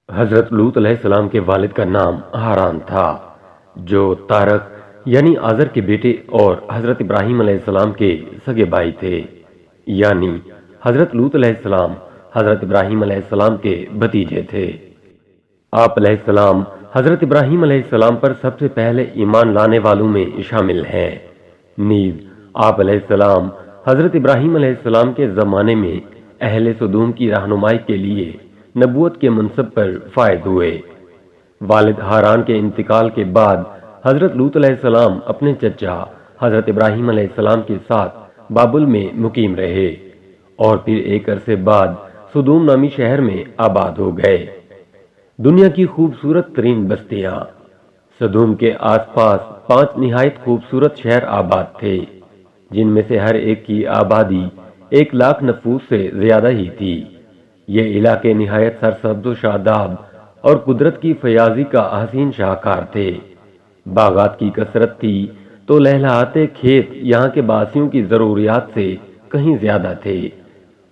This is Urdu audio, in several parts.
حضرت لوط علیہ السلام کے والد کا نام ہاران تھا، جو تارک یعنی آزر کے بیٹے اور حضرت ابراہیم علیہ السلام کے سگے بھائی تھے، یعنی حضرت لوط علیہ السلام حضرت ابراہیم علیہ السلام کے بھتیجے تھے۔ آپ علیہ السلام حضرت ابراہیم علیہ السلام پر سب سے پہلے ایمان لانے والوں میں شامل ہیں۔ نیز آپ علیہ السلام حضرت ابراہیم علیہ السلام کے زمانے میں اہل سدوم کی رہنمائی کے لیے نبوت کے منصب پر فائز ہوئے۔ والد ہاران کے انتقال کے بعد حضرت لوط علیہ السلام اپنے چچا حضرت ابراہیم علیہ السلام کے ساتھ بابل میں مقیم رہے اور پھر ایک عرصے بعد سدوم نامی شہر میں آباد ہو گئے۔ دنیا کی خوبصورت ترین بستیاں سدوم کے آس پاس 5 نہایت خوبصورت شہر آباد تھے، جن میں سے ہر ایک کی آبادی 1,00,000 نفوس سے زیادہ ہی تھی۔ یہ علاقے نہایت سرسبز و شاداب اور قدرت کی فیاضی کا حسین شاہکار تھے۔ باغات کی کثرت تھی تو لہلہاتے کھیت یہاں کے باسیوں کی ضروریات سے کہیں زیادہ تھے،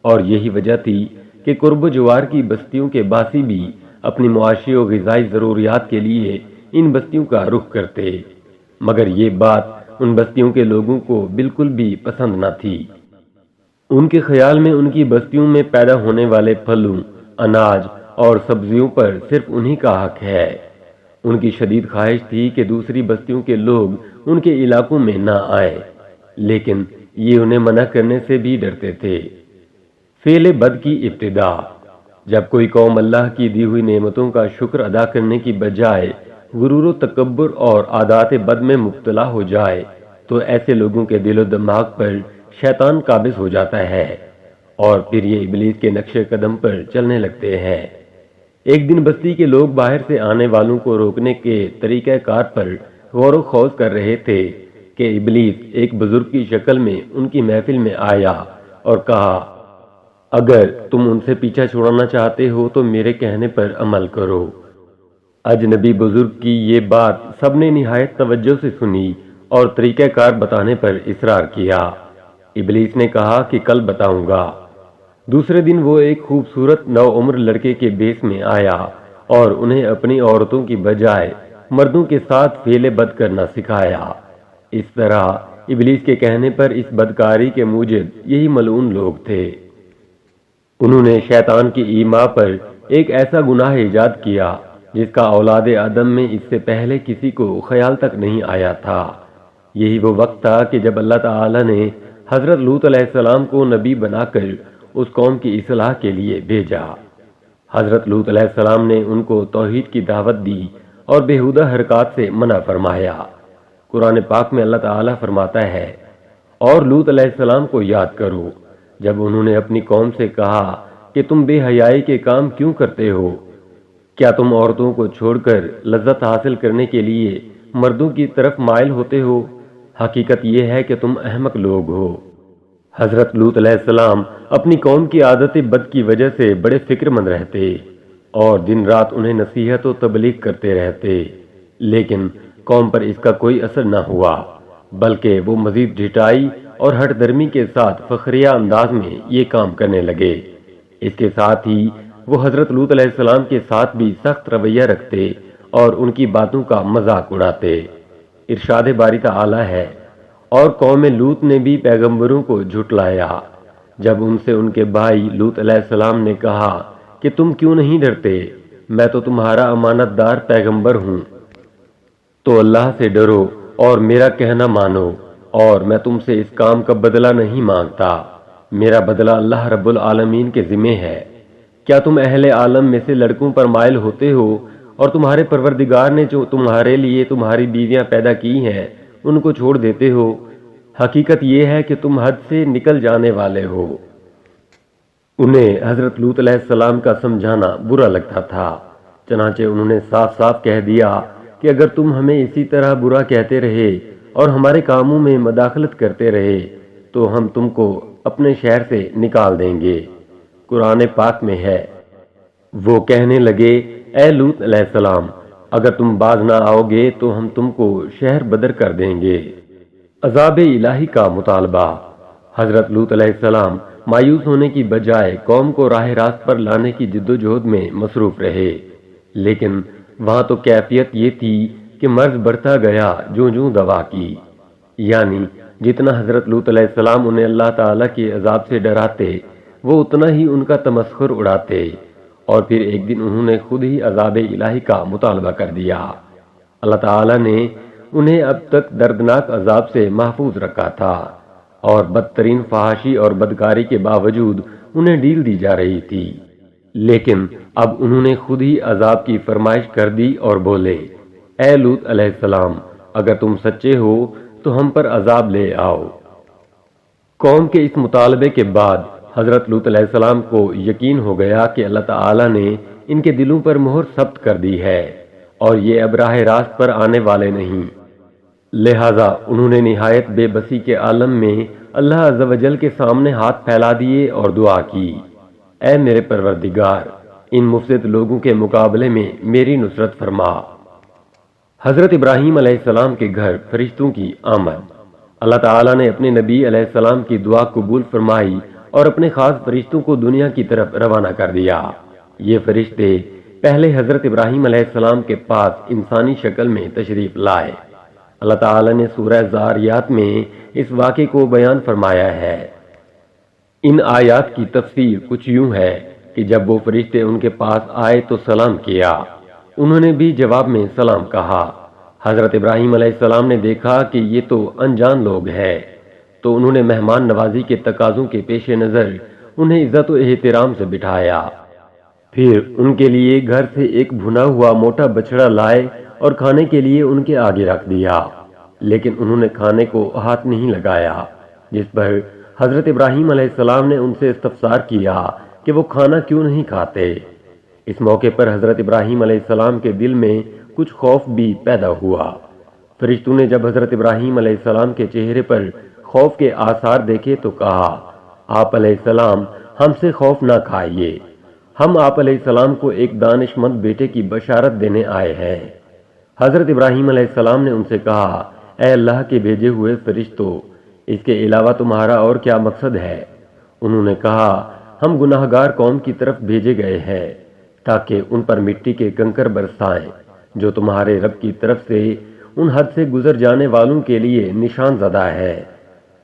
اور یہی وجہ تھی کہ قرب و جوار کی بستیوں کے باسی بھی اپنی معاشی و غذائی ضروریات کے لیے ان بستیوں کا رخ کرتے، مگر یہ بات ان بستیوں کے لوگوں کو بالکل بھی پسند نہ تھی۔ ان کے خیال میں ان کی بستیوں میں پیدا ہونے والے پھلوں، اناج اور سبزیوں پر صرف انہی کا حق ہے۔ ان کی شدید خواہش تھی کہ دوسری بستیوں کے لوگ ان کے علاقوں میں نہ آئیں، لیکن یہ انہیں منع کرنے سے بھی ڈرتے تھے۔ فعل بد کی ابتدا۔ جب کوئی قوم اللہ کی دی ہوئی نعمتوں کا شکر ادا کرنے کی بجائے غرور و تکبر اور عادات بد میں مبتلا ہو جائے تو ایسے لوگوں کے دل و دماغ پر شیطان قابض ہو جاتا ہے اور پھر یہ ابلیس کے نقش قدم پر چلنے لگتے ہیں۔ ایک دن بستی کے لوگ باہر سے آنے والوں کو روکنے کے طریقہ کار پر غور و خوض کر رہے تھے کہ ابلیس ایک بزرگ کی شکل میں ان کی محفل میں آیا اور کہا، اگر تم ان سے پیچھا چھڑانا چاہتے ہو تو میرے کہنے پر عمل کرو۔ اجنبی بزرگ کی یہ بات سب نے نہایت توجہ سے سنی اور طریقہ کار بتانے پر اصرار کیا۔ ابلیس نے کہا کہ کل بتاؤں گا۔ دوسرے دن وہ ایک خوبصورت نوعمر لڑکے کے بیس میں آیا اور انہیں اپنی عورتوں کی بجائے مردوں کے ساتھ فعل بد کرنا سکھایا۔ اس طرح ابلیس کے کہنے پر اس بدکاری کے موجب یہی ملعون لوگ تھے۔ انہوں نے شیطان کی ایما پر ایک ایسا گناہ ایجاد کیا جس کا اولاد آدم میں اس سے پہلے کسی کو خیال تک نہیں آیا تھا۔ یہی وہ وقت تھا کہ جب اللہ تعالی نے حضرت لوط علیہ السلام کو نبی بنا کر اس قوم کی اصلاح کے لیے بھیجا۔ حضرت لوط علیہ السلام نے ان کو توحید کی دعوت دی اور بےہودہ حرکات سے منع فرمایا۔ قرآن پاک میں اللہ تعالی فرماتا ہے، اور لوط علیہ السلام کو یاد کرو جب انہوں نے اپنی قوم سے کہا کہ تم بے حیائی کے کام کیوں کرتے ہو؟ کیا تم عورتوں کو چھوڑ کر لذت حاصل کرنے کے لیے مردوں کی طرف مائل ہوتے ہو؟ حقیقت یہ ہے کہ تم احمق لوگ ہو۔ حضرت لوط علیہ السلام اپنی قوم کی عادت بد کی وجہ سے بڑے فکر مند رہتے اور دن رات انہیں نصیحت و تبلیغ کرتے رہتے، لیکن قوم پر اس کا کوئی اثر نہ ہوا، بلکہ وہ مزید ڈھٹائی اور ہٹ درمی کے ساتھ فخریہ انداز میں یہ کام کرنے لگے۔ اس کے ساتھ ہی وہ حضرت لوط علیہ السلام کے ساتھ بھی سخت رویہ رکھتے اور ان کی باتوں کا مذاق اڑاتے۔ ارشاد باری تعالی ہے، اور قوم لوط نے بھی پیغمبروں کو جھٹلایا۔ جب ان سے ان کے بھائی لوط علیہ السلام نے کہا کہ تم کیوں نہیں ڈرتے، میں تو تمہارا امانت دار پیغمبر ہوں، تو اللہ سے ڈرو اور میرا کہنا مانو، اور میں تم سے اس کام کا بدلہ نہیں مانگتا، میرا بدلہ اللہ رب العالمین کے ذمہ ہے۔ کیا تم اہل عالم میں سے لڑکوں پر مائل ہوتے ہو اور تمہارے پروردگار نے جو تمہارے لیے تمہاری بیویاں پیدا کی ہیں ان کو چھوڑ دیتے ہو؟ حقیقت یہ ہے کہ تم حد سے نکل جانے والے ہو۔ انہیں حضرت لوط علیہ السلام کا سمجھانا برا لگتا تھا، چنانچہ انہوں نے صاف صاف کہہ دیا کہ اگر تم ہمیں اسی طرح برا کہتے رہے اور ہمارے کاموں میں مداخلت کرتے رہے تو ہم تم کو اپنے شہر سے نکال دیں گے۔ قرآن پاک میں ہے، وہ کہنے لگے، اے لوط علیہ السلام، اگر تم باز نہ آؤ گے تو ہم تم کو شہر بدر کر دیں گے۔ عذاب الہی کا مطالبہ۔ حضرت لوط علیہ السلام مایوس ہونے کی بجائے قوم کو راہ راست پر لانے کی جد و جہد میں مصروف رہے۔ لیکن وہاں تو کیفیت یہ تھی کہ مرض بڑھتا گیا جوں جوں دوا کی، یعنی جتنا حضرت لوط علیہ السلام انہیں اللہ تعالیٰ کے عذاب سے ڈراتے وہ اتنا ہی ان کا تمسخر اڑاتے، اور پھر ایک دن انہوں نے خود ہی عذاب الہی کا مطالبہ کر دیا۔ اللہ تعالیٰ نے انہیں اب تک دردناک عذاب سے محفوظ رکھا تھا، اور بدترین فحاشی اور بدکاری کے باوجود انہیں ڈیل دی جا رہی تھی، لیکن اب انہوں نے خود ہی عذاب کی فرمائش کر دی اور بولے، اے لوط علیہ السلام، اگر تم سچے ہو تو ہم پر عذاب لے آؤ۔ قوم کے اس مطالبے کے بعد حضرت لوط علیہ السلام کو یقین ہو گیا کہ اللہ تعالیٰ نے ان کے دلوں پر مہر ثبت کر دی ہے اور یہ اب راہ راست پر آنے والے نہیں، لہذا انہوں نے نہایت بے بسی کے عالم میں اللہ عز و جل کے سامنے ہاتھ پھیلا دیے اور دعا کی، اے میرے پروردگار، ان مفسد لوگوں کے مقابلے میں میری نصرت فرما۔ حضرت ابراہیم علیہ السلام کے گھر فرشتوں کی آمد۔ اللہ تعالیٰ نے اپنے نبی علیہ السلام کی دعا قبول فرمائی اور اپنے خاص فرشتوں کو دنیا کی طرف روانہ کر دیا۔ یہ فرشتے پہلے حضرت ابراہیم علیہ السلام کے پاس انسانی شکل میں تشریف لائے۔ اللہ تعالیٰ نے سورہ زاریات میں اس واقعے کو بیان فرمایا ہے۔ ان آیات کی تفسیر کچھ یوں ہے کہ جب وہ فرشتے ان کے پاس آئے تو سلام کیا، انہوں نے بھی جواب میں سلام کہا۔ حضرت ابراہیم علیہ السلام نے دیکھا کہ یہ تو انجان لوگ ہیں، تو انہوں نے مہمان نوازی کے تقاضوں کے پیش نظر انہیں عزت و احترام سے بٹھایا، پھر ان کے لیے گھر سے ایک بھنا ہوا موٹا بچڑا لائے اور کھانے کے لیے ان کے آگے رکھ دیا، لیکن انہوں نے کھانے کو ہاتھ نہیں لگایا، جس پر حضرت ابراہیم علیہ السلام نے ان سے استفسار کیا کہ وہ کھانا کیوں نہیں کھاتے۔ اس موقع پر حضرت ابراہیم علیہ السلام کے دل میں کچھ خوف بھی پیدا ہوا۔ فرشتوں نے جب حضرت ابراہیم علیہ السلام کے چہرے پر خوف کے آثار دیکھے تو کہا، آپ علیہ السلام ہم سے خوف نہ کھائیے، ہم آپ علیہ السلام کو ایک دانش مند بیٹے کی بشارت دینے آئے ہیں۔ حضرت ابراہیم علیہ السلام نے ان سے کہا، اے اللہ کے بھیجے ہوئے فرشتوں، اس کے علاوہ تمہارا اور کیا مقصد ہے؟ انہوں نے کہا، ہم گناہگار قوم کی طرف بھیجے گئے ہیں تاکہ ان پر مٹی کے کنکر برسائیں جو تمہارے رب کی طرف سے ان حد سے گزر جانے والوں کے لیے نشان زدہ ہے۔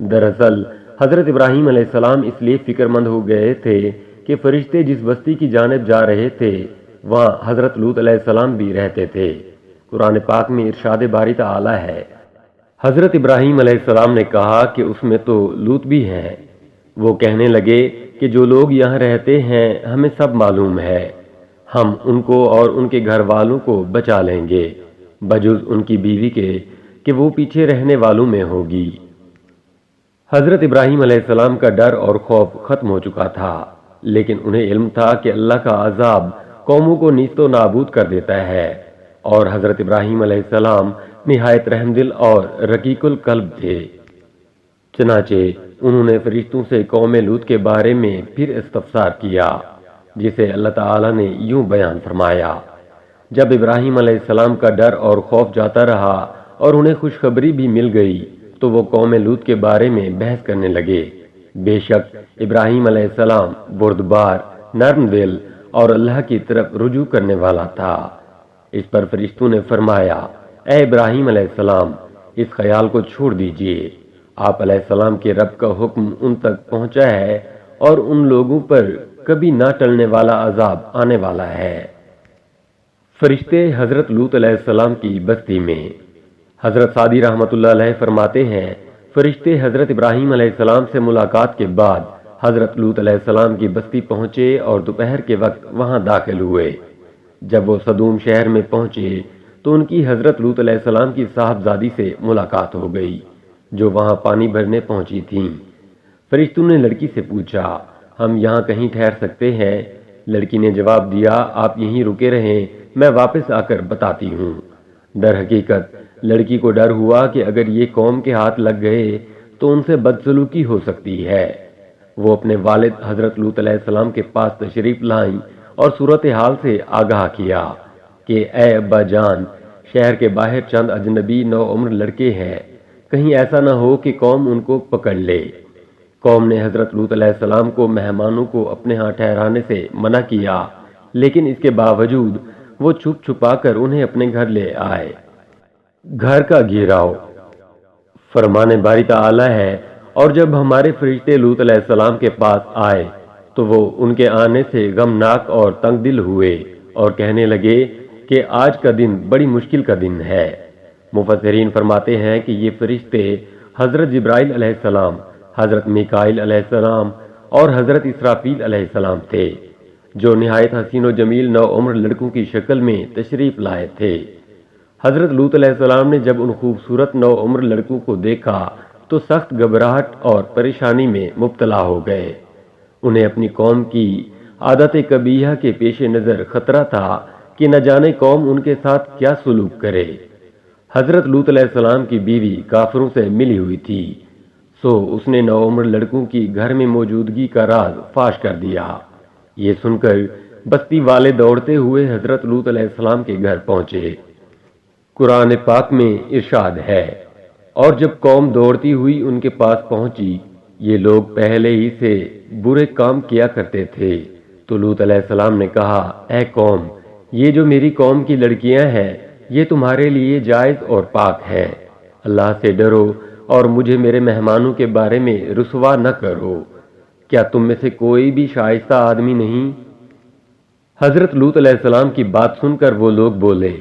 دراصل حضرت ابراہیم علیہ السلام اس لیے فکر مند ہو گئے تھے کہ فرشتے جس بستی کی جانب جا رہے تھے وہاں حضرت لوط علیہ السلام بھی رہتے تھے۔ قرآن پاک میں ارشاد باری تعالی ہے، حضرت ابراہیم علیہ السلام نے کہا کہ اس میں تو لوط بھی ہیں۔ وہ کہنے لگے کہ جو لوگ یہاں رہتے ہیں ہمیں سب معلوم ہے، ہم ان کو اور ان کے گھر والوں کو بچا لیں گے، بجز ان کی بیوی کے کہ وہ پیچھے رہنے والوں میں ہوگی۔ حضرت ابراہیم علیہ السلام کا ڈر اور خوف ختم ہو چکا تھا، لیکن انہیں علم تھا کہ اللہ کا عذاب قوموں کو نیست و نابود کر دیتا ہے، اور حضرت ابراہیم علیہ السلام نہایت رحم دل اور رقیق القلب تھے۔ چنانچہ انہوں نے فرشتوں سے قوم لوط کے بارے میں پھر استفسار کیا، جسے اللہ تعالیٰ نے یوں بیان فرمایا، جب ابراہیم علیہ السلام کا ڈر اور خوف جاتا رہا اور انہیں خوشخبری بھی مل گئی تو وہ قوم لوط کے بارے میں بحث کرنے لگے۔ بے شک ابراہیم علیہ السلام بردبار، نرم دل اور اللہ کی طرف رجوع کرنے والا تھا۔ اس پر فرشتوں نے فرمایا، اے ابراہیم علیہ السلام، اس خیال کو چھوڑ دیجئے، آپ علیہ السلام کے رب کا حکم ان تک پہنچا ہے اور ان لوگوں پر کبھی نہ ٹلنے والا عذاب آنے والا ہے۔ فرشتے حضرت لوط علیہ السلام کی بستی میں۔ حضرت سعدی رحمۃ اللہ علیہ فرماتے ہیں، فرشتے حضرت ابراہیم علیہ السلام سے ملاقات کے بعد حضرت لوط علیہ السلام کی بستی پہنچے اور دوپہر کے وقت وہاں داخل ہوئے۔ جب وہ صدوم شہر میں پہنچے تو ان کی حضرت لوط علیہ السلام کی صاحبزادی سے ملاقات ہو گئی جو وہاں پانی بھرنے پہنچی تھیں۔ فرشتوں نے لڑکی سے پوچھا، ہم یہاں کہیں ٹھہر سکتے ہیں؟ لڑکی نے جواب دیا، آپ یہیں رکے رہیں، میں واپس آ کر بتاتی ہوں۔ در حقیقت لڑکی کو ڈر ہوا کہ اگر یہ قوم کے ہاتھ لگ گئے تو ان سے بدسلوکی ہو سکتی ہے۔ وہ اپنے والد حضرت لوط علیہ السلام کے پاس تشریف لائیں اور صورتحال سے آگاہ کیا کہ اے ابا جان، شہر کے باہر چند اجنبی نو عمر لڑکے ہیں، کہیں ایسا نہ ہو کہ قوم ان کو پکڑ لے۔ قوم نے حضرت لوط علیہ السلام کو مہمانوں کو اپنے ہاں ٹھہرانے سے منع کیا، لیکن اس کے باوجود وہ چھپ چھپا کر انہیں اپنے گھر لے آئے۔ گھر کا گھیراؤ۔ فرمان باری تعالی ہے، اور جب ہمارے فرشتے لوط علیہ السلام کے پاس آئے تو وہ ان کے آنے سے غمناک اور تنگ دل ہوئے اور کہنے لگے کہ آج کا دن بڑی مشکل کا دن ہے۔ مفسرین فرماتے ہیں کہ یہ فرشتے حضرت جبرائیل علیہ السلام، حضرت میکائیل علیہ السلام اور حضرت اسرافیل علیہ السلام تھے، جو نہایت حسین و جمیل نوعمر لڑکوں کی شکل میں تشریف لائے تھے۔ حضرت لوط علیہ السلام نے جب ان خوبصورت نوعمر لڑکوں کو دیکھا تو سخت گھبراہٹ اور پریشانی میں مبتلا ہو گئے۔ انہیں اپنی قوم کی عادت قبیحہ کے پیش نظر خطرہ تھا کہ نہ جانے قوم ان کے ساتھ کیا سلوک کرے۔ حضرت لوط علیہ السلام کی بیوی کافروں سے ملی ہوئی تھی، سو اس نے نوعمر لڑکوں کی گھر میں موجودگی کا راز فاش کر دیا۔ یہ سن کر بستی والے دوڑتے ہوئے حضرت لوط علیہ السلام کے گھر پہنچے۔ قرآن پاک میں ارشاد ہے، اور جب قوم دوڑتی ہوئی ان کے پاس پہنچی، یہ لوگ پہلے ہی سے برے کام کیا کرتے تھے، تو لوط علیہ السلام نے کہا، اے قوم، یہ جو میری قوم کی لڑکیاں ہیں یہ تمہارے لیے جائز اور پاک ہے، اللہ سے ڈرو اور مجھے میرے مہمانوں کے بارے میں رسوا نہ کرو۔ کیا تم میں سے کوئی بھی شائستہ آدمی نہیں؟ حضرت لوط علیہ السلام کی بات سن کر وہ لوگ بولے،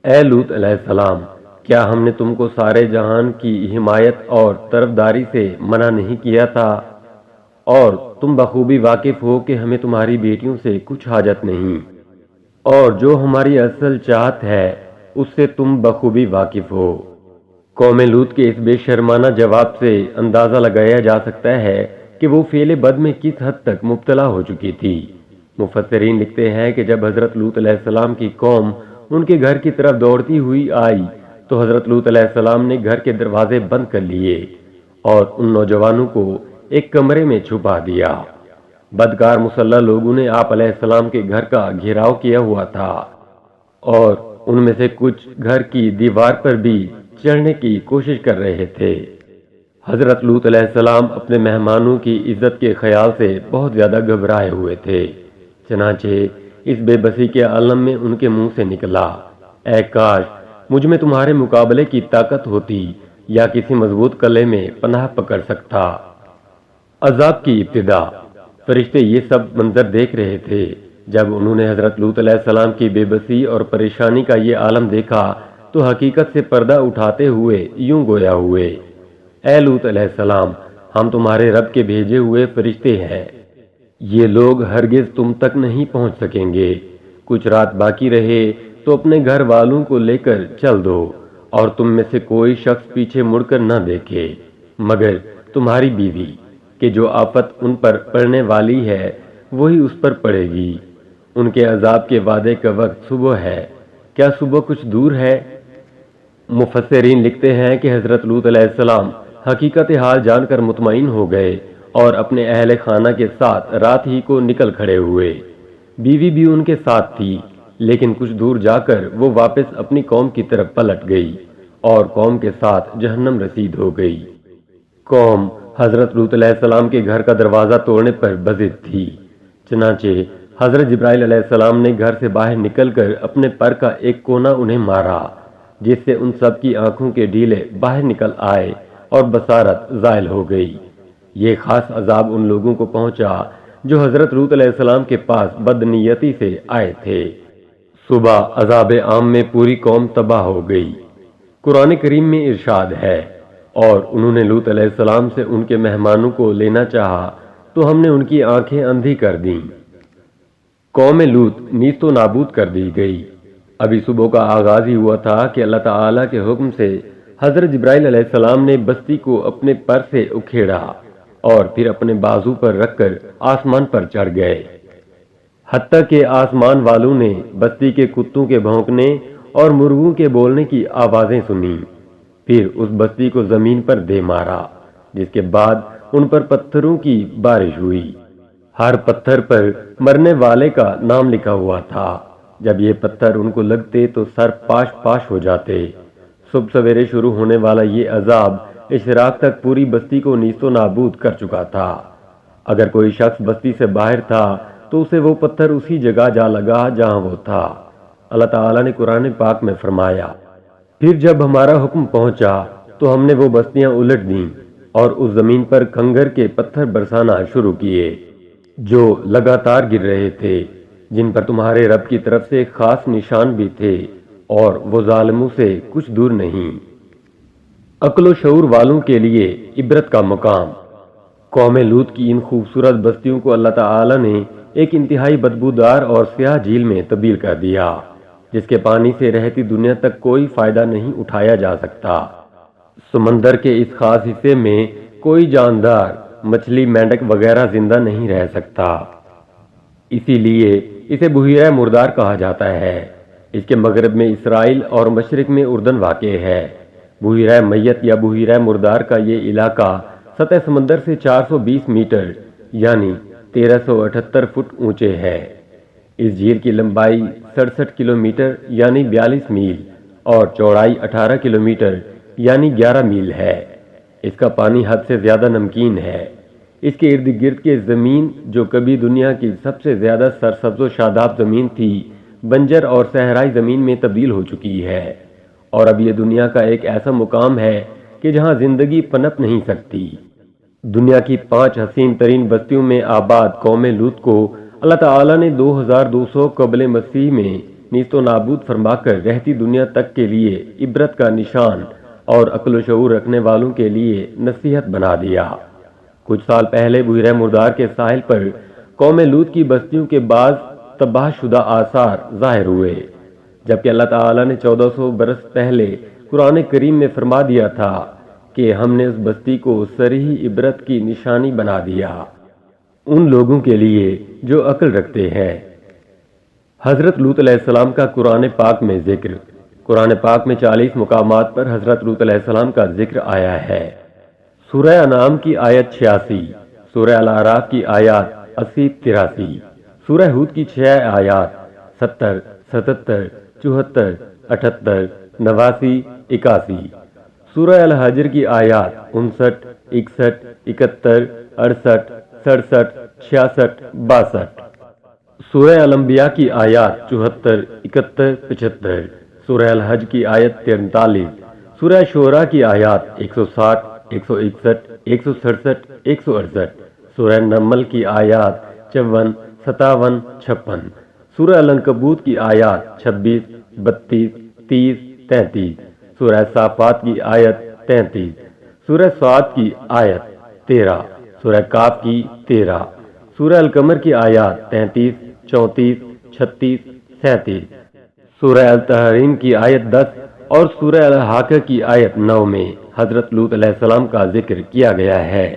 اے لوط علیہ السلام، کیا ہم نے تم کو سارے جہان کی حمایت اور طرفداری سے منع نہیں کیا تھا؟ اور تم بخوبی واقف ہو کہ ہمیں تمہاری بیٹیوں سے کچھ حاجت نہیں، اور جو ہماری اصل چاہت ہے اس سے تم بخوبی واقف ہو۔ قوم لوط کے اس بے شرمانہ جواب سے اندازہ لگایا جا سکتا ہے کہ وہ فعل بد میں کس حد تک مبتلا ہو چکی تھی۔ مفسرین لکھتے ہیں کہ جب حضرت لوط علیہ السلام کی قوم ان کے گھر کی طرف دوڑتی ہوئی آئی تو حضرت لوط علیہ السلام نے گھر کے دروازے بند کر لیے اور ان نوجوانوں کو ایک کمرے میں چھپا دیا۔ بدکار مسلح لوگوں نے آپ علیہ السلام کے گھر کا گھیراؤ کیا ہوا تھا، اور ان میں سے کچھ گھر کی دیوار پر بھی چڑھنے کی کوشش کر رہے تھے۔ حضرت لوط علیہ السلام اپنے مہمانوں کی عزت کے خیال سے بہت زیادہ گھبرائے ہوئے تھے، چنانچہ اس بے بسی کے عالم میں ان کے منہ سے نکلا، اے کاش مجھ میں تمہارے مقابلے کی طاقت ہوتی یا کسی مضبوط قلعے میں پناہ پکڑ سکتا۔ عذاب کی ابتدا۔ فرشتے یہ سب منظر دیکھ رہے تھے۔ جب انہوں نے حضرت لوط علیہ السلام کی بے بسی اور پریشانی کا یہ عالم دیکھا تو حقیقت سے پردہ اٹھاتے ہوئے یوں گویا ہوئے، اے لوط علیہ السلام، ہم تمہارے رب کے بھیجے ہوئے فرشتے ہیں، یہ لوگ ہرگز تم تک نہیں پہنچ سکیں گے۔ کچھ رات باقی رہے تو اپنے گھر والوں کو لے کر چل دو، اور تم میں سے کوئی شخص پیچھے مڑ کر نہ دیکھے مگر تمہاری بیوی، کہ جو آفت ان پر پڑنے والی ہے وہی اس پر پڑے گی۔ ان کے عذاب کے وعدے کا وقت صبح ہے، کیا صبح کچھ دور ہے؟ مفسرین لکھتے ہیں کہ حضرت لوط علیہ السلام حقیقت حال جان کر مطمئن ہو گئے اور اپنے اہل خانہ کے ساتھ رات ہی کو نکل کھڑے ہوئے۔ بیوی بھی ان کے ساتھ تھی، لیکن کچھ دور جا کر وہ واپس اپنی قوم کی طرف پلٹ گئی اور قوم کے ساتھ جہنم رسید ہو گئی۔ قوم حضرت لوط علیہ السلام کے گھر کا دروازہ توڑنے پر بضد تھی، چنانچہ حضرت جبرائیل علیہ السلام نے گھر سے باہر نکل کر اپنے پر کا ایک کونا انہیں مارا، جس سے ان سب کی آنکھوں کے ڈھیلے باہر نکل آئے اور بصارت زائل ہو گئی۔ یہ خاص عذاب ان لوگوں کو پہنچا جو حضرت لوط علیہ السلام کے پاس بدنیتی سے آئے تھے۔ صبح عذاب عام میں پوری قوم تباہ ہو گئی۔ قرآن کریم میں ارشاد ہے، اور انہوں نے لوط علیہ السلام سے ان کے مہمانوں کو لینا چاہا تو ہم نے ان کی آنکھیں اندھی کر دیں۔ قوم لوط نیست و نابود کر دی گئی۔ ابھی صبح کا آغاز ہی ہوا تھا کہ اللہ تعالیٰ کے حکم سے حضرت جبرائیل علیہ السلام نے بستی کو اپنے پر سے اکھیڑا اور پھر اپنے بازو پر رکھ کر آسمان پر چڑھ گئے، حتیٰ کہ آسمان والوں نے بستی کے کتوں کے بھونکنے اور مرغوں کے بولنے کی آوازیں سنیں۔ پھر اس بستی کو زمین پر دے مارا، جس کے بعد ان پر پتھروں کی بارش ہوئی۔ ہر پتھر پر مرنے والے کا نام لکھا ہوا تھا۔ جب یہ پتھر ان کو لگتے تو سر پاش پاش ہو جاتے۔ صبح سویرے شروع ہونے والا یہ عذاب اشراق تک پوری بستی کو نیست و نابود کر چکا تھا۔ اگر کوئی شخص بستی سے باہر تھا تو اسے وہ پتھر اسی جگہ جا لگا جہاں وہ تھا۔ اللہ تعالیٰ نے قرآن پاک میں فرمایا، پھر جب ہمارا حکم پہنچا تو ہم نے وہ بستیاں الٹ دیں اور اس زمین پر کنگر کے پتھر برسانا شروع کیے جو لگاتار گر رہے تھے، جن پر تمہارے رب کی طرف سے ایک خاص نشان بھی تھے، اور وہ ظالموں سے کچھ دور نہیں۔ عقل و شعور والوں کے لیے عبرت کا مقام۔ قوم لوط کی ان خوبصورت بستیوں کو اللہ تعالی نے ایک انتہائی بدبودار اور سیاہ جھیل میں تبدیل کر دیا، جس کے پانی سے رہتی دنیا تک کوئی فائدہ نہیں اٹھایا جا سکتا۔ سمندر کے اس خاص حصے میں کوئی جاندار، مچھلی، مینڈک وغیرہ زندہ نہیں رہ سکتا، اسی لیے اسے بحیرہ مردار کہا جاتا ہے۔ اس کے مغرب میں اسرائیل اور مشرق میں اردن واقع ہے۔ بحیرہ میت یا بحیرہ مردار کا یہ علاقہ سطح سمندر سے 420 میٹر یعنی 1378 فٹ اونچے ہے۔ اس جھیل کی لمبائی 67 کلومیٹر یعنی 42 میل اور چوڑائی 18 کلومیٹر یعنی 11 میل ہے۔ اس کا پانی حد سے زیادہ نمکین ہے۔ اس کے ارد گرد کی زمین، جو کبھی دنیا کی سب سے زیادہ سرسبز و شاداب زمین تھی، بنجر اور صحرائی زمین میں تبدیل ہو چکی ہے، اور اب یہ دنیا کا ایک ایسا مقام ہے کہ جہاں زندگی پنپ نہیں سکتی۔ دنیا کی 5 حسین ترین بستیوں میں آباد قوم لوط کو اللہ تعالیٰ نے 2200 قبل مسیح میں نیست و نابود فرما کر رہتی دنیا تک کے لیے عبرت کا نشان اور عقل و شعور رکھنے والوں کے لیے نصیحت بنا دیا۔ کچھ سال پہلے بحیرہ مردار کے ساحل پر قوم لوط کی بستیوں کے بعض تباہ شدہ آثار ظاہر ہوئے، جبکہ اللہ تعالیٰ نے 1400 برس پہلے قرآن کریم میں فرما دیا تھا کہ ہم نے اس بستی کو صریح عبرت کی نشانی بنا دیا، ان لوگوں کے لیے جو عقل رکھتے ہیں۔ حضرت لوط علیہ السلام کا قرآن پاک میں ذکر۔ قرآن پاک میں 40 مقامات پر حضرت لوط علیہ السلام کا ذکر آیا ہے۔ سورہ انعام کی آیت 86، سورہ الاعراف کی آیات 80-83، سورہ ہود کی 6 آیات 70، 77، 74، 78، 89، 81، سورہ الحجر کی آیات 59، 61، 71، 68، 67، 66، 62، سورہ الانبیاء کی آیات 74، 71، 75، سورہ الحج کی آیت 43، سورہ شعراء کی آیات 160، 161، 167، 168، سورہ نمل کی آیات 54، 57، 56، سورہ العنکبوت کی آیات 26، 32، 30، 33، سورہ صافات کی آیت 33، سورہ صاد کی آیت 13، سورہ کاف کی 13، سورہ القمر کی آیات 33، 34، 36، 37، سورہ التحریم کی آیت 10 اور سورہ الحاقہ کی آیت 9 میں حضرت لوط علیہ السلام کا ذکر کیا گیا ہے۔